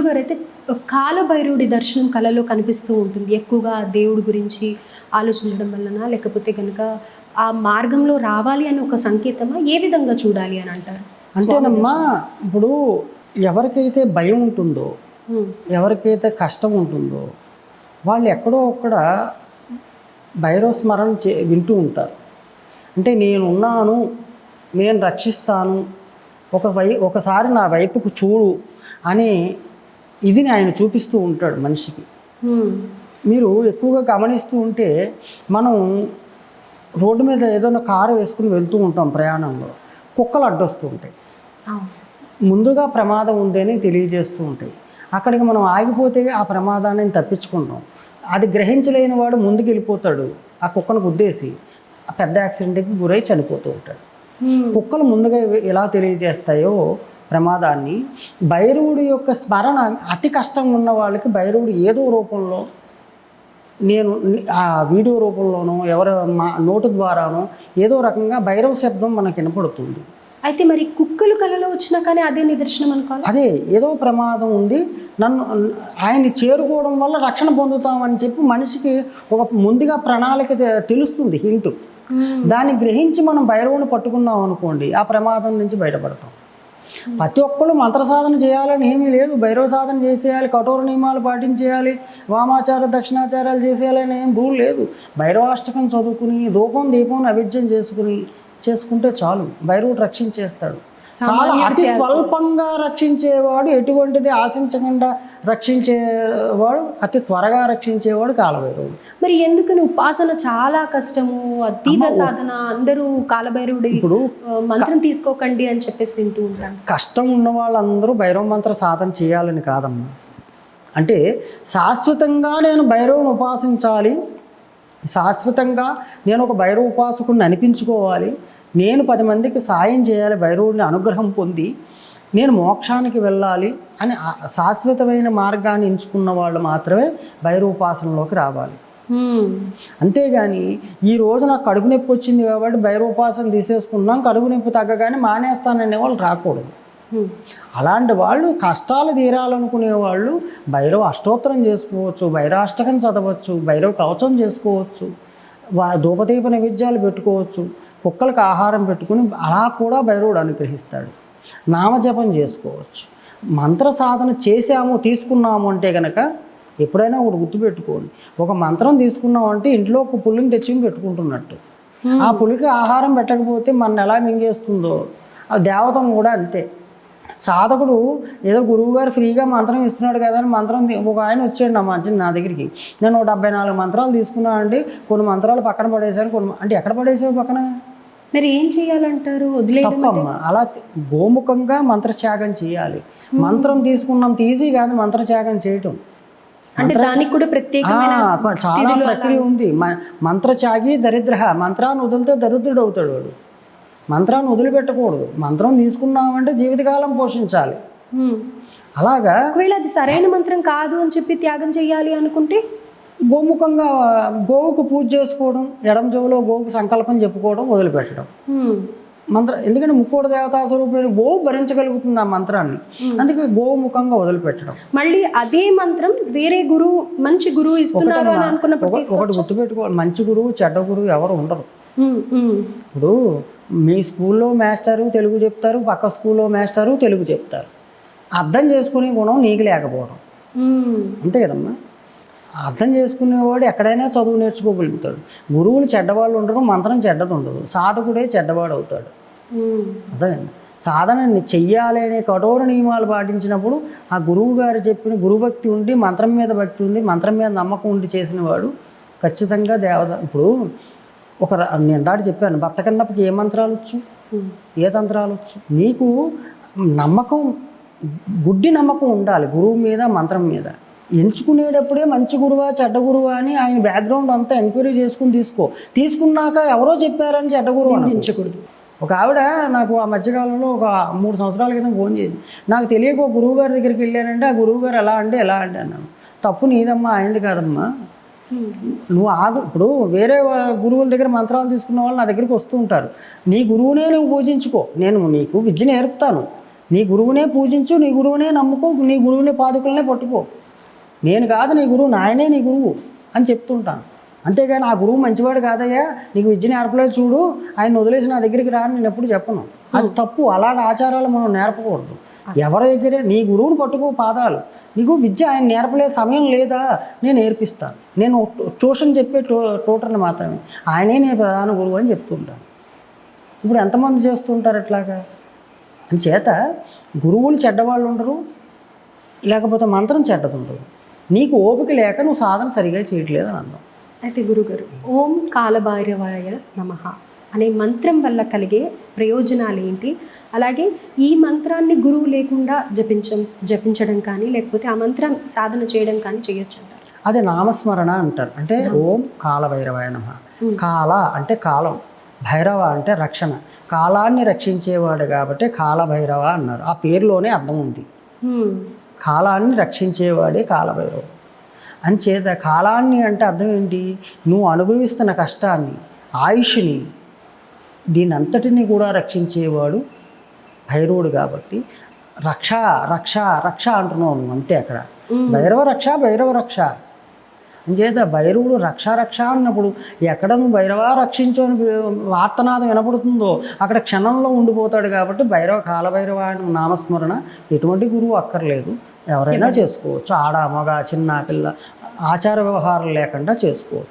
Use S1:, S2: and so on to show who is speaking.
S1: గురుగారు అయితే కాలభైరవుడి దర్శనం కళలో కనిపిస్తూ ఉంటుంది. ఎక్కువగా దేవుడి గురించి ఆలోచించడం వలన, లేకపోతే కనుక ఆ మార్గంలో రావాలి అని ఒక సంకేతమా? ఏ విధంగా చూడాలి అని అంటారు?
S2: అంటేనమ్మా, ఇప్పుడు ఎవరికైతే భయం ఉంటుందో, ఎవరికైతే కష్టం ఉంటుందో, వాళ్ళు ఎక్కడో ఒక్కడ భైరవ స్మరణ వింటూ ఉంటారు. అంటే నేనున్నాను, నేను రక్షిస్తాను, ఒకసారి నా వైపుకు చూడు అని ఇది ఆయన చూపిస్తూ ఉంటాడు మనిషికి. మీరు ఎక్కువగా గమనిస్తూ ఉంటే, మనం రోడ్డు మీద ఏదైనా కారు వేసుకుని వెళ్తూ ఉంటాం, ప్రయాణంలో కుక్కలు అడ్డొస్తూ ఉంటాయి, ముందుగా ప్రమాదం ఉందని తెలియజేస్తూ ఉంటాయి. అక్కడికి మనం ఆగిపోతే ఆ ప్రమాదాన్ని తప్పించుకుంటాం. అది గ్రహించలేని వాడు ముందుకు వెళ్ళిపోతాడు, ఆ కుక్కను గుద్దేసి ఆ పెద్ద యాక్సిడెంట్కి గురై చనిపోతూ ఉంటాడు. కుక్కలు ముందుగా ఎలా తెలియజేస్తాయో ప్రమాదాన్ని, భైరవుడి యొక్క స్మరణ అతి కష్టం ఉన్న వాళ్ళకి భైరవుడు ఏదో రూపంలో, నేను ఆ వీడియో రూపంలోనో ఎవరి నోటు ద్వారానో ఏదో రకంగా భైరవ శబ్దం మనకు వినపడుతుంది.
S1: అయితే మరి కుక్కలు కళలో వచ్చినా కానీ అదే నిదర్శనం అనుకోవాలి.
S2: అదే ఏదో ప్రమాదం ఉంది, ఆయన్ని చేరుకోవడం వల్ల రక్షణ పొందుతామని చెప్పి మనిషికి ఒక ముందుగా ప్రణాళిక తెలుస్తుంది, హింటు. దాన్ని గ్రహించి మనం భైరవుని పట్టుకున్నాం అనుకోండి, ఆ ప్రమాదం నుంచి బయటపడతాం. ప్రతి ఒక్కళ్ళు మంత్ర సాధన చేయాలని ఏమీ లేదు, భైరవ సాధన చేసేయాలి, కఠోర నియమాలు పాటించేయాలి, వామాచార దక్షిణాచారాలు చేసేయాలని ఏం రూల్ లేదు. భైరవాష్టకం చదువుకుని ధూపం దీపం నైవేద్యం చేసుకుంటే చాలు, భైరవుడు రక్షించేస్తాడు. చాలా అతి స్వల్పంగా రక్షించేవాడు, ఎటువంటిది ఆశించకుండా రక్షించేవాడు, అతి త్వరగా రక్షించేవాడు కాలభైరవుడు.
S1: మరి ఎందుకని ఉపాసన చాలా కష్టము, తీవ్ర సాధన, అందరూ కాలభైరవుడి ఇప్పుడు మంత్రం తీసుకోకండి అని చెప్పేసి వింటూ ఉంటారు.
S2: కష్టం ఉన్న వాళ్ళందరూ భైరవ మంత్ర సాధన చేయాలని కాదమ్మా. అంటే శాశ్వతంగా నేను భైరవుని ఉపాసించాలి, శాశ్వతంగా నేను ఒక భైరవ ఉపాసకుడిని అనిపించుకోవాలి, నేను 10 మందికి సాయం చేయాలి, భైరవుడిని అనుగ్రహం పొంది నేను మోక్షానికి వెళ్ళాలి అని శాశ్వతమైన మార్గాన్ని ఎంచుకున్న వాళ్ళు మాత్రమే భైరవ ఉపాసనలోకి రావాలి. అంతేగాని ఈ రోజు నాకు కడుపు నొప్పి వచ్చింది కాబట్టి భైరవ ఉపాసన తీసేసుకున్నాం, కడుపు నొప్పి తగ్గగానే మానేస్తాననే వాళ్ళు రాకూడదు. అలాంటి వాళ్ళు కష్టాలు తీరాలనుకునే వాళ్ళు భైరవ అష్టోత్తరం చేసుకోవచ్చు, భైరవాష్టకం చదవచ్చు, భైరవ కవచం చేసుకోవచ్చు, ధూపదీప నైవేద్యాలు పెట్టుకోవచ్చు, కుక్కలకు ఆహారం పెట్టుకుని అలా కూడా భైరవుడు అనుగ్రహిస్తాడు. నామజపం చేసుకోవచ్చు. మంత్ర సాధన చేసాము తీసుకున్నాము అంటే కనుక ఎప్పుడైనా ఒకటి గుర్తుపెట్టుకోండి, ఒక మంత్రం తీసుకున్నాం అంటే ఇంట్లో ఒక పులిని తెచ్చుకుని పెట్టుకుంటున్నట్టు. ఆ పులికి ఆహారం పెట్టకపోతే మన ఎలా మింగేస్తుందో ఆ దేవతను కూడా అంతే. సాధకుడు ఏదో గురువుగారు ఫ్రీగా మంత్రం ఇస్తున్నాడు కదా అని మంత్రం ఒక ఆయన వచ్చాడు నా దగ్గరికి, నేను 74 మంత్రాలు తీసుకున్నానండి, కొన్ని మంత్రాలు పక్కన పడేసాను, అంటే ఎక్కడ పడేసావు పక్కన?
S1: మరి ఏం చేయాలంటారు?
S2: తప్పమ్మా, అలా గోముఖంగా మంత్రత్యాగం చేయాలి. మంత్రం తీసుకున్నంత ఈజీ కాదు మంత్రత్యాగం చేయటం.
S1: అంటే దానికి కూడా ప్రత్యేకమైన
S2: చాలా ప్రక్రియ ఉంది. మంత్రత్యాగి దరిద్ర, మంత్రాన్ని వదిలితే దరిద్రుడు అవుతాడు వాడు. మంత్రాన్ని వదిలిపెట్టకూడదు, మంత్రం తీసుకున్నామంటే జీవితకాలం పోషించాలి. అలాగా
S1: ఒకవేళ అది సరైన మంత్రం కాదు అని చెప్పి త్యాగం చేయాలి అనుకుంటే
S2: గోముఖంగా గోవుకు పూజ చేసుకోవడం, ఎడమ చెవులో గోవుకు సంకల్పం చెప్పుకోవడం, వదిలిపెట్టడం మంత్రం. ఎందుకంటే ముక్కోటి దేవతా స్వరూపమైన గోవు భరించగలుగుతుంది ఆ మంత్రాన్ని, అందుకే గోముఖంగా వదిలిపెట్టడం.
S1: మళ్ళీ అదే మంత్రం వేరే గురువు, మంచి గురువు ఇస్తున్నారు అని అనుకున్నప్పుడు
S2: ఒకటి గుర్తుపెట్టుకోవాలి, మంచి గురువు చెడ్డ గురువు ఎవరు ఉండరు. ఇప్పుడు మీ స్కూల్లో మాస్టరు తెలుగు చెప్తారు, పక్క స్కూల్లో మాస్టరు తెలుగు చెప్తారు, అర్థం చేసుకునే గుణం నీకు లేకపోవడం అంతే కదమ్మా. అర్థం చేసుకునేవాడు ఎక్కడైనా చదువు నేర్చుకోగలుగుతాడు. గురువులు చెడ్డవాళ్ళు ఉండరు, మంత్రం చెడ్డది ఉండదు, సాధకుడే చెడ్డవాడు అవుతాడు. అర్థమైంది? సాధన చెయ్యాలి అనే కఠోర నియమాలు పాటించినప్పుడు ఆ గురువు గారు చెప్పిన గురుభక్తి ఉండి, మంత్రం మీద భక్తి ఉంది, మంత్రం మీద నమ్మకం ఉండి చేసిన వాడు ఖచ్చితంగా దేవత. ఇప్పుడు నేను దాటి చెప్పాను, భర్త కన్నప్పకి ఏ మంత్రాలు వచ్చు, ఏ తంత్రాలు వచ్చు. నీకు నమ్మకం, గుడ్డి నమ్మకం ఉండాలి గురువు మీద, మంత్రం మీద. ఎంచుకునేటప్పుడే మంచి గురువా చెడ్డ గురువా అని ఆయన బ్యాక్గ్రౌండ్ అంతా ఎంక్వైరీ చేసుకుని తీసుకున్నాక ఎవరో చెప్పారని చెడ్డ గురువు అనిపించకూడదు. ఒక ఆవిడ నాకు ఆ మధ్యకాలంలో ఒక 3 సంవత్సరాల క్రితం ఫోన్ చేసి, నాకు తెలియక ఒక గురువు గారి దగ్గరికి వెళ్ళానంటే ఆ గురువు గారు ఎలా అంటే అన్నాను. తప్పు నీదమ్మా, ఆయనది కాదమ్మా, నువ్వు ఆగు. ఇప్పుడు వేరే గురువుల దగ్గర మంత్రాలు తీసుకున్న వాళ్ళు నా దగ్గరికి వస్తూ ఉంటారు. నీ గురువునే నువ్వు పూజించుకో, నేను నీకు విద్య నేర్పుతాను, నీ గురువునే పూజించు, నీ గురువునే నమ్ముకో, నీ గురువునే పాదుకులనే పట్టుకో. నేను కాదు నీ గురువు, నాయనే నీ గురువు అని చెప్తుంటాను. అంతేగాని ఆ గురువు మంచివాడు కాదయ్యా, నీకు విద్య నేర్పలేదు చూడు, ఆయన వదిలేసి నా దగ్గరికి రా అని నేను ఎప్పుడు చెప్పను. అది తప్పు. అలాంటి ఆచారాలు మనం నేర్పకూడదు. ఎవరి దగ్గరే నీ గురువుని పట్టుకో పాదాలు. నీకు విద్య ఆయన నేర్పలే సమయం లేదా, నేను నేర్పిస్తాను. నేను ట్యూషన్ చెప్పే ట్యూటర్ని మాత్రమే, ఆయనే నేను ప్రధాన గురువు అని చెప్తుంటాను. ఇప్పుడు ఎంతమంది చేస్తుంటారు ఇట్లాగా? అంచేత గురువులు చెడ్డవాళ్ళు ఉండరు, లేకపోతే మంత్రం చెడ్డది ఉండదు. నీకు ఓపిక లేక నువ్వు సాధన సరిగా చేయట్లేదు అని అర్థం.
S1: అయితే గురుగారు, ఓం కాలభైరవాయ నమః అనే మంత్రం వల్ల కలిగే ప్రయోజనాలు ఏంటి? అలాగే ఈ మంత్రాన్ని గురువు లేకుండా జపించడం కానీ, లేకపోతే ఆ మంత్రం సాధన చేయడం కానీ చేయొచ్చు అంటారు?
S2: అదే నామస్మరణ అంటారు. అంటే ఓం కాలభైరవాయ నమః. కాల అంటే కాలం, భైరవ అంటే రక్షణ. కాలాన్ని రక్షించేవాడు కాబట్టి కాలభైరవ అన్నారు. ఆ పేరులోనే అర్థం ఉంది. కాలాన్ని రక్షించేవాడే కాలభైరవుడు. అంచేత కాలాన్ని అంటే అర్థం ఏంటి? నువ్వు అనుభవిస్తున్న కష్టాన్ని, ఆయుష్ని, దీని అంతటిని కూడా రక్షించేవాడు భైరవుడు. కాబట్టి రక్ష రక్ష రక్ష అంటున్నావు నువ్వు, అంతే. అక్కడ భైరవ రక్ష, భైరవ రక్ష. అంచేత భైరవుడు రక్ష రక్ష అన్నప్పుడు ఎక్కడ నువ్వు భైరవ రక్షించు అని వార్తనాదం వినపడుతుందో అక్కడ క్షణంలో ఉండిపోతాడు. కాబట్టి కాలభైరవ నామస్మరణ ఎటువంటి గురువు అక్కర్లేదు, ఎవరైనా చేసుకోవచ్చు. ఆడ మగ చిన్న పిల్ల ఆచార వ్యవహారం లేకుండా చేసుకోవచ్చు.